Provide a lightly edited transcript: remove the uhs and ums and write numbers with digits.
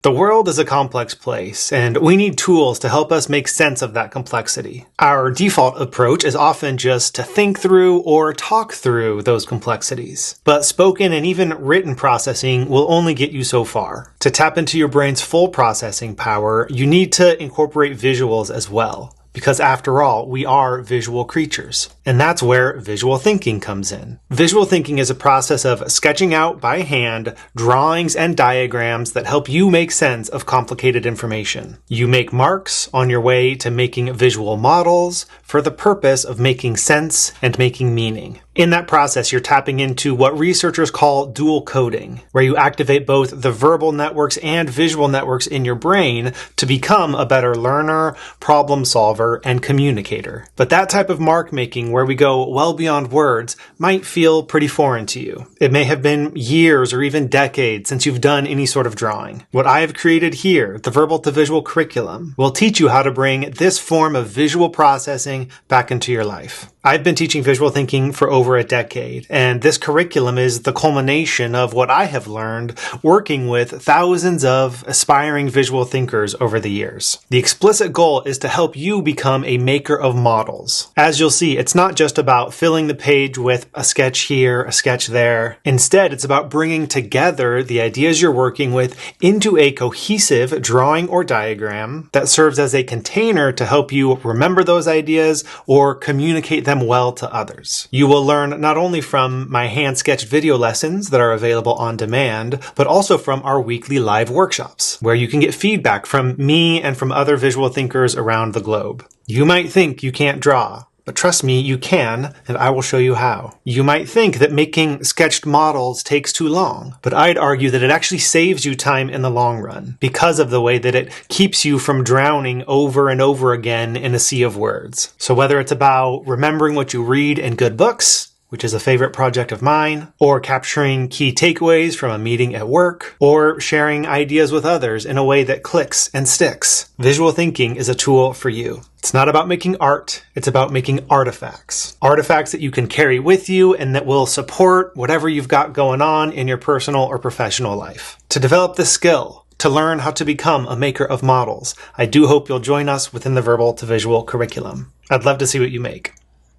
The world is a complex place, and we need tools to help us make sense of that complexity. Our default approach is often just to think through or talk through those complexities. But spoken and even written processing will only get you so far. To tap into your brain's full processing power, you need to incorporate visuals as well. Because after all, we are visual creatures. And that's where visual thinking comes in. Visual thinking is a process of sketching out by hand drawings and diagrams that help you make sense of complicated information. You make marks on your way to making visual models for the purpose of making sense and making meaning. In that process, you're tapping into what researchers call dual coding, where you activate both the verbal networks and visual networks in your brain to become a better learner, problem solver, and communicator. But that type of mark making, where we go well beyond words, might feel pretty foreign to you. It may have been years or even decades since you've done any sort of drawing. What I have created here, the Verbal to Visual curriculum, will teach you how to bring this form of visual processing back into your life. I've been teaching visual thinking for over a decade, and this curriculum is the culmination of what I have learned working with thousands of aspiring visual thinkers over the years. The explicit goal is to help you become a maker of models. As you'll see, it's not just about filling the page with a sketch here, a sketch there. Instead, it's about bringing together the ideas you're working with into a cohesive drawing or diagram that serves as a container to help you remember those ideas or communicate them well to others. You will learn not only from my hand-sketched video lessons that are available on demand, but also from our weekly live workshops, where you can get feedback from me and from other visual thinkers around the globe. You might think you can't draw, but trust me, you can, and I will show you how. You might think that making sketched models takes too long, but I'd argue that it actually saves you time in the long run because of the way that it keeps you from drowning over and over again in a sea of words. So whether it's about remembering what you read in good books, which is a favorite project of mine, or capturing key takeaways from a meeting at work, or sharing ideas with others in a way that clicks and sticks, visual thinking is a tool for you. It's not about making art, it's about making artifacts. Artifacts that you can carry with you and that will support whatever you've got going on in your personal or professional life. To develop this skill, to learn how to become a maker of models, I do hope you'll join us within the Verbal to Visual curriculum. I'd love to see what you make.